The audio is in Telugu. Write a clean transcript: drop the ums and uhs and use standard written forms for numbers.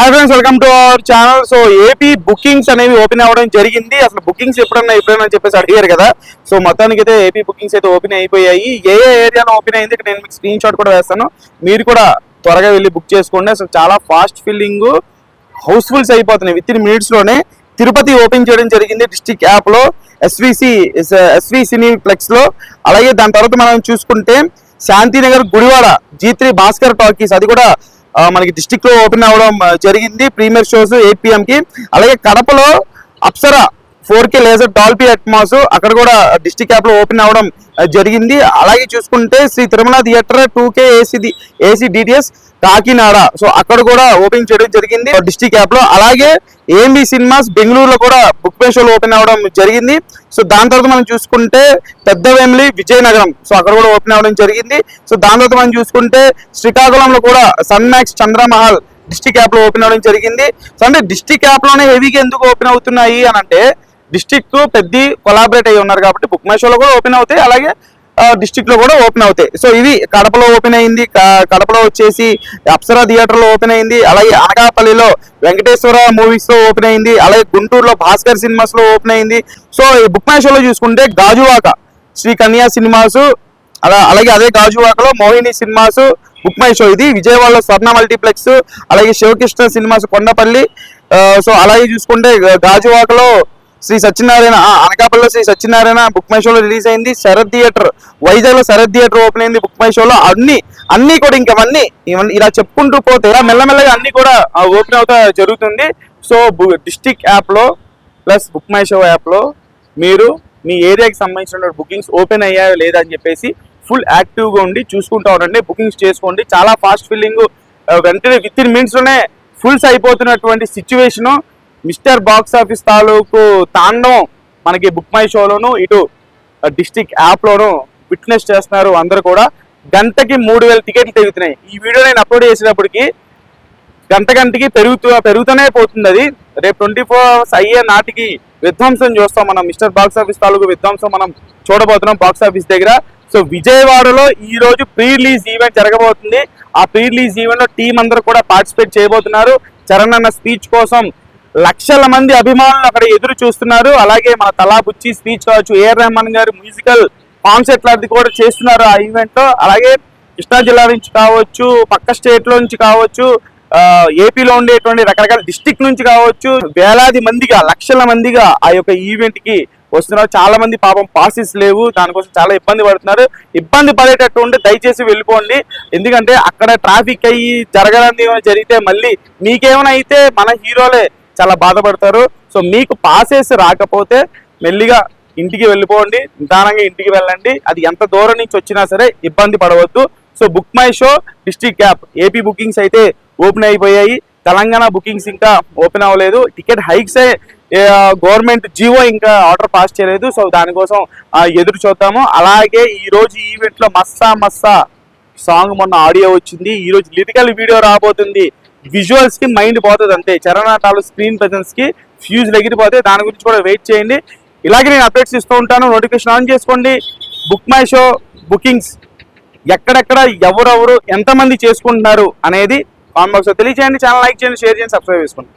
Hi friends, welcome to our channel. So AP bookings అనేవి ఓపెన్ అవ్వడం జరిగింది. అసలు బుకింగ్స్ ఎప్పుడైనా చెప్పేసి అడిగారు కదా. సో మొత్తానికి అయితే ఏపీ బుకింగ్స్ అయితే ఓపెన్ అయిపోయాయి. ఏ ఏరియాలో ఓపెన్ అయింది నేను మీకు స్క్రీన్ షాట్ కూడా వేస్తాను. మీరు కూడా త్వరగా వెళ్ళి బుక్ చేసుకోండి. అసలు చాలా ఫాస్ట్ ఫిల్లింగ్, హౌస్ఫుల్స్ అయిపోతున్నాయి. విత్ ఇన్ మినిట్స్ లోనే తిరుపతి ఓపెన్ చేయడం జరిగింది డిస్ట్రిక్ట్ యాప్ లో, ఎస్వి సినీప్లెక్స్ లో. అలాగే దాని తర్వాత మనం చూసుకుంటే శాంతినగర్ గుడివాడ G3 భాస్కర్ టాకీస్, అది కూడా మనకి డిస్ట్రిక్ట్ లో ఓపెన్ అవ్వడం జరిగింది. ప్రీమియర్ షోస్ 8 PM కి. అలాగే కడపలో Apsara 4K laser Dolby Atmos, అక్కడ కూడా డిస్ట్రిక్ట్ యాప్ లో ఓపెన్ అవ్వడం జరిగింది. అలాగే చూసుకుంటే Sri Tirumala theatre 2K AC DTS Kakinada, so అక్కడ కూడా ఓపెన్ చేయడం జరిగింది డిస్ట్రిక్ట్ యాప్ లో. అలాగే AMB సినిమాస్ బెంగళూరులో కూడా బుక్ మై షోలో ఓపెన్ అవ్వడం జరిగింది. సో దాని తర్వాత మనం చూసుకుంటే పెద్ద వేమిలి విజయనగరం, సో అక్కడ కూడా ఓపెన్ అవ్వడం జరిగింది. సో దాని తర్వాత మనం చూసుకుంటే శ్రీకాకుళంలో కూడా Sun Max Chandramahal district app లో ఓపెన్ అవ్వడం జరిగింది. సో అంటే డిస్ట్రిక్ట్ యాప్ లోనే హెవీగా ఎందుకు ఓపెన్ అవుతున్నాయి అని అంటే, డిస్ట్రిక్ట్ పెద్ద కొలాబరేట్ అయ్యి ఉన్నారు కాబట్టి బుక్ మై షోలో కూడా ఓపెన్ అవుతాయి, అలాగే డిస్ట్రిక్ట్ లో కూడా ఓపెన్ అవుతాయి. సో ఇది కడపలో ఓపెన్ అయింది. కడపలో వచ్చేసి అప్సరా థియేటర్ లో ఓపెన్ అయింది. అలాగే అనకాపల్లిలో వెంకటేశ్వర మూవీస్ లో ఓపెన్ అయింది. అలాగే గుంటూరులో భాస్కర్ సినిమాస్ లో ఓపెన్ అయింది. సో ఈ బుక్ మై షోలో చూసుకుంటే గాజువాక శ్రీ కన్యా సినిమాస్, అలాగే అదే గాజువాకలో Mohini Cinemas Book My Show. ఇది విజయవాడలో స్వర్ణ మల్టీప్లెక్స్, అలాగే శివకృష్ణ సినిమాస్ కొండపల్లి. సో అలాగే చూసుకుంటే గాజువాకలో శ్రీ సత్యనారాయణ, అనకాపల్లిలో శ్రీ సత్యనారాయణ బుక్ మై షోలో రిలీజ్ అయింది. శరత్ థియేటర్ వైజాగ్ లో శరత్ థియేటర్ ఓపెన్ అయింది బుక్ మై షోలో. అన్ని కూడా ఇంకవన్నీ ఇలా చెప్పుకుంటూ పోతే మెల్లమెల్లగా అన్ని కూడా ఓపెన్ అవుతా జరుగుతుంది. సో డిస్ట్రిక్ట్ యాప్ లో plus book My show app లో మీరు మీ ఏరియాకి సంబంధించిన బుకింగ్స్ ఓపెన్ అయ్యాయో లేదా అని చెప్పేసి ఫుల్ యాక్టివ్ గా ఉండి చూసుకుంటా ఉండండి. బుకింగ్స్ చేసుకోండి. చాలా ఫాస్ట్ ఫిల్లింగ్, వెంటనే విత్ ఇన్ మినిట్స్ లోనే ఫుల్స్ అయిపోతున్నటువంటి సిచ్యువేషను. మిస్టర్ బాక్స్ ఆఫీస్ తాలూకు తాండవం మనకి బుక్ మై షోలోను, ఇటు డిస్ట్రిక్ట్ యాప్ లోను విట్నెస్ చేస్తున్నారు అందరూ కూడా. గంటకి 3000 టికెట్లు తెగుతున్నాయి. ఈ వీడియో నేను అప్లోడ్ చేసినప్పటికీ గంటకి పెరుగుతూనే పోతుంది. అది రేపు 24 hours అయ్యే నాటికి విధ్వంసం చూస్తాం మనం. మిస్టర్ బాక్స్ ఆఫీస్ తాలూకు విధ్వంసం మనం చూడబోతున్నాం బాక్స్ ఆఫీస్ దగ్గర. సో విజయవాడలో ఈ రోజు ప్రీ రిలీజ్ ఈవెంట్ జరగబోతుంది. ఆ ప్రీ రిలీజ్ ఈవెంట్ లో టీం అందరూ కూడా పార్టిసిపేట్ చేయబోతున్నారు. చరణ్ అన్న స్పీచ్ కోసం లక్షల మంది అభిమానులు అక్కడ ఎదురు చూస్తున్నారు. అలాగే మన తలా బుచ్చి స్పీచ్ కావచ్చు, AR రెహమాన్ గారు మ్యూజికల్ కాన్సర్ట్ లాంటిది కూడా చేస్తున్నారు ఆ ఈవెంట్ లో. అలాగే కృష్ణా జిల్లా నుంచి కావచ్చు, పక్క స్టేట్ లో నుంచి కావచ్చు, ఏపీలో ఉండేటువంటి రకరకాల డిస్ట్రిక్ట్ నుంచి కావచ్చు, వేలాది మందిగా, లక్షల మందిగా ఆ యొక్క ఈవెంట్ కి వస్తున్నారు. చాలా మంది పాపం పాసెస్ లేవు, దానికోసం చాలా ఇబ్బంది పడుతున్నారు. ఇబ్బంది పడేటట్టు ఉంటే దయచేసి వెళ్ళిపోండి. ఎందుకంటే అక్కడ ట్రాఫిక్ అయ్యి జరగడానికి జరిగితే మళ్ళీ మీకేమైనా అయితే మన హీరోలే చాలా బాధపడతారు. సో మీకు పాసెస్ రాకపోతే మెల్లిగా ఇంటికి వెళ్ళిపోండి, నిదానంగా ఇంటికి వెళ్ళండి. అది ఎంత దూరం నుంచి వచ్చినా సరే ఇబ్బంది పడవద్దు. So Book My Show District app AP bookings అయితే ఓపెన్ అయిపోయాయి. తెలంగాణ బుకింగ్స్ ఇంకా ఓపెన్ అవ్వలేదు. టికెట్ హైక్స్ గవర్నమెంట్ జీవో ఇంకా ఆర్డర్ పాస్ చేయలేదు. సో దానికోసం ఎదురు చూద్దాము. అలాగే ఈ రోజు ఈవెంట్ లో మస్సా సాంగ్ మొన్న ఆడియో వచ్చింది. ఈ రోజు లిరికల్ వీడియో రాబోతుంది. విజువల్స్ కి మైండ్ పోతుంది అంతే. చరణాటాలు స్క్రీన్ ప్రెజెన్స్ కి ఫ్యూజ్ ఎగిరిపోతే దాని గురించి కూడా వెయిట్ చేయండి. ఇలాగే నేను అప్డేట్స్ ఇస్తూ ఉంటాను. నోటిఫికేషన్ ఆన్ చేసుకోండి. బుక్ మై షో బుకింగ్స్ ఎక్కడెక్కడ ఎవరెవరు ఎంతమంది చేసుకుంటున్నారు అనేది కామెంట్ బాక్స్ లో తెలియజేయండి. ఛానల్ లైక్ చేయండి, షేర్ చేయండి, సబ్స్క్రైబ్ చేసుకోండి.